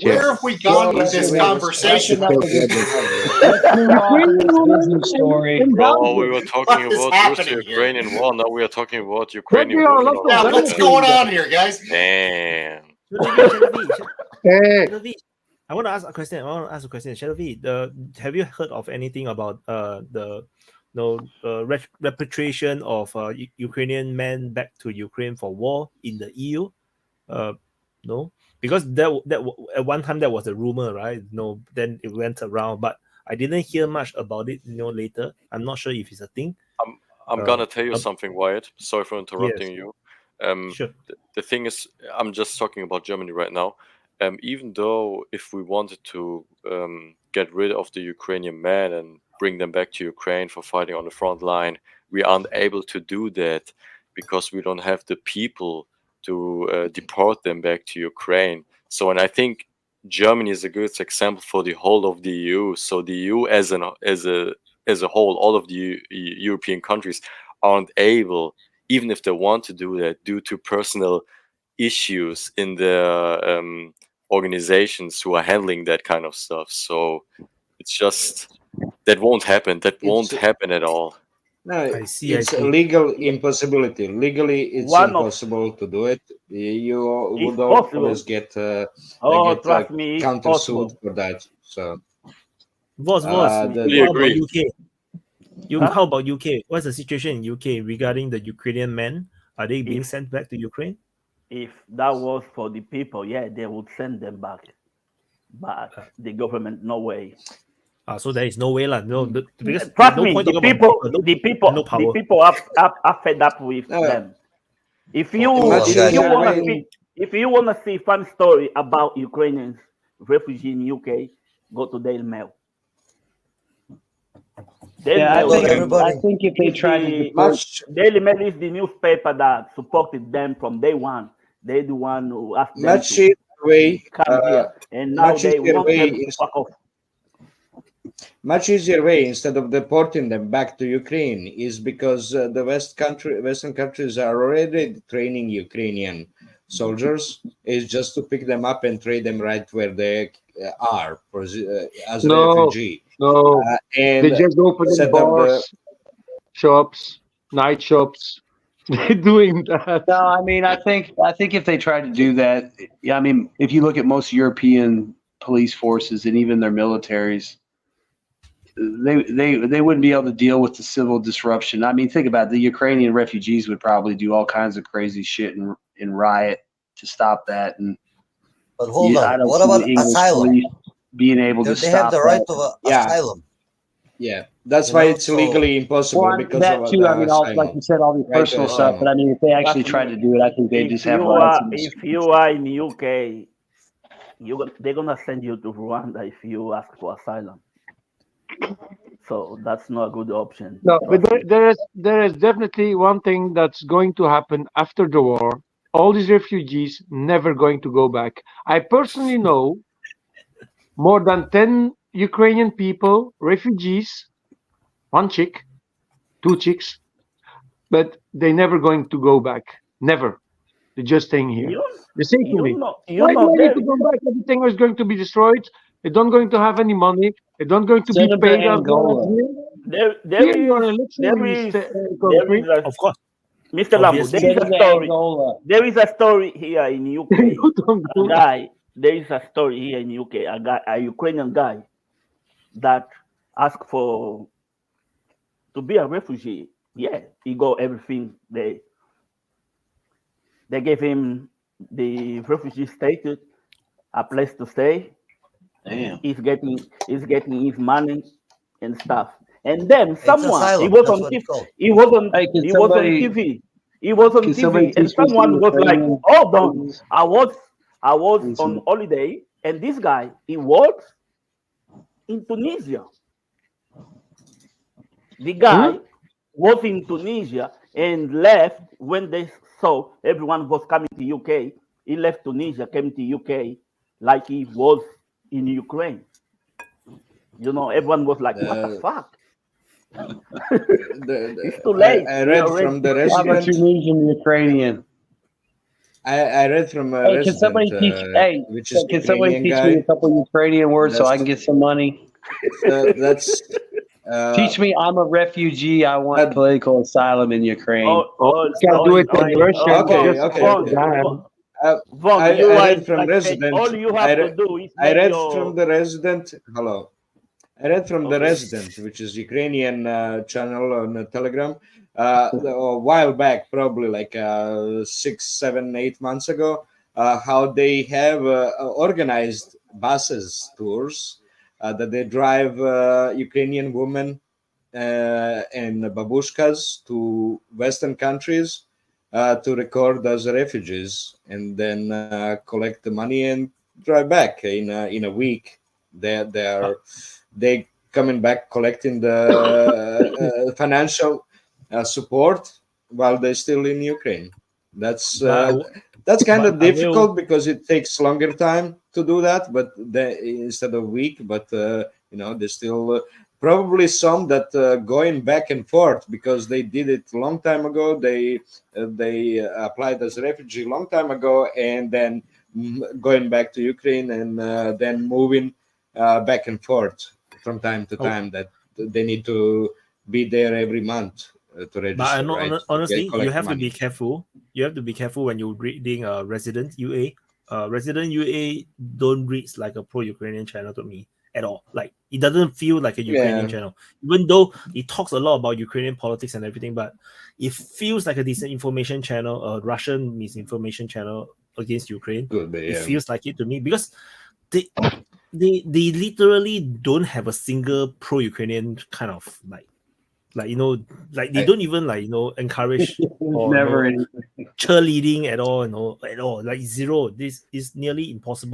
Where have we gone with this conversation? Bro, we were talking about Russo-Ukrainian war. Now we are talking about Ukrainian women. Yeah, what's going on here, guys? Damn. I want to ask a question. Shadow V, have you heard of anything about the repatriation of Ukrainian men back to Ukraine for war in the EU? No, because that at one time that was a rumor, right? No, then it went around, but I didn't hear much about it. Later, I'm not sure if it's a thing. I'm gonna tell you something, Wyatt. Sorry for interrupting you. Sure. The thing is, I'm just talking about Germany right now. Even though if we wanted to get rid of the Ukrainian men and bring them back to Ukraine for fighting on the front line, we aren't able to do that because we don't have the people to deport them back to Ukraine. So, and I think Germany is a good example for the whole of the EU. So the EU as a whole, all of the European countries aren't able, even if they want to do that, due to personal issues in the organizations who are handling that kind of stuff. So it's just that won't happen. That won't happen at all. No, it's a legal impossibility. Legally, it's impossible to do it. You would always get countersued for that. So, how about UK? How about UK? What's the situation in UK regarding the Ukrainian men? Are they being sent back to Ukraine? If that was for the people, yeah, they would send them back. But the government, no way. So there is no way, no. Because trust me, the people are fed up with them. If you want to see fun story about Ukrainians refugees in UK, go to Daily Mail. I think if they try to Daily Mail is the newspaper that supported them from day one. They're the one who asked them to come here, and now they want them to fuck off. Much easier way, instead of deporting them back to Ukraine, is because the Western countries are already training Ukrainian soldiers. Is just to pick them up and trade them right where they are as a refugee. No, and they just open bars, shops, night shops. They're doing that. No, I mean, I think if they try to do that, I mean, if you look at most European police forces and even their militaries, they wouldn't be able to deal with the civil disruption. I mean, think about it. The Ukrainian refugees would probably do all kinds of crazy shit and riot to stop that. But hold on, what about asylum? Being able to stop they have the right of asylum. Yeah, that's why it's legally impossible. Because that of too. I mean, like you said, all the personal stuff. But I mean, if they actually tried to do it, I think they just have rights. If you are in the UK, they're gonna send you to Rwanda if you ask for asylum. So that's not a good option. No, but there is definitely one thing that's going to happen after the war. All these refugees never going to go back. I personally know more than 10 Ukrainian people, refugees, one chick, two chicks, but they never going to go back. Never. They're just staying here. They say to me, why do I need to go back? Everything is going to be destroyed. They don't going to have any money. They don't going to be paid. Of course. Mr. Lambo, there is a story here in UK. There is a story here in UK. A Ukrainian guy that asked to be a refugee. Yeah, he got everything. They gave him the refugee status, a place to stay. Damn. He's getting his money and stuff. And then someone he was on TV. He was on TV. He was on TV, and someone was like, "Hold on, I was on holiday, and this guy he works in Tunisia. The guy was in Tunisia and left when they saw everyone was coming to UK. He left Tunisia, came to UK, like he was in Ukraine. You know, everyone was like, "What the fuck?" It's too late. I read from the resident. Tunisian Ukrainian. I read from a Hey, can resident, somebody teach? Hey, which is can somebody Ukrainian teach me a guy. couple Ukrainian words so I can get some money? That's Teach me. I'm a refugee. I want that- political asylum in Ukraine. You can do it in Russian. Okay, Just okay, call okay. them. Von, I you are read from like resident. all you I, have to re- do is I make read your from the resident. Hello. I read from the Okay. resident, which is Ukrainian channel on Telegram, a while back, probably like 6, 7, 8 months ago, how they have organized buses tours that they drive Ukrainian women and babushkas to Western countries to record as refugees and then collect the money and drive back in a week. They coming back collecting the financial support while they're still in Ukraine. That's kind of difficult because it takes longer time to do that, but instead of week, but there's still probably some that going back and forth because they did it a long time ago. They applied as a refugee long time ago, and then going back to Ukraine and then moving back and forth from time to time. That they need to be there every month to register. But I know, right? honestly, you have to money. be careful. You have to be careful when you're reading a resident UA. Resident UA don't read like a pro-Ukrainian channel to me at all. Like it doesn't feel like a Ukrainian channel, even though it talks a lot about Ukrainian politics and everything. But it feels like a disinformation channel, a Russian misinformation channel against Ukraine. Could be, It feels like it to me because they literally don't have a single pro-Ukrainian kind of like they don't even encourage or Never cheerleading at all, at all, like zero. This is nearly impossible.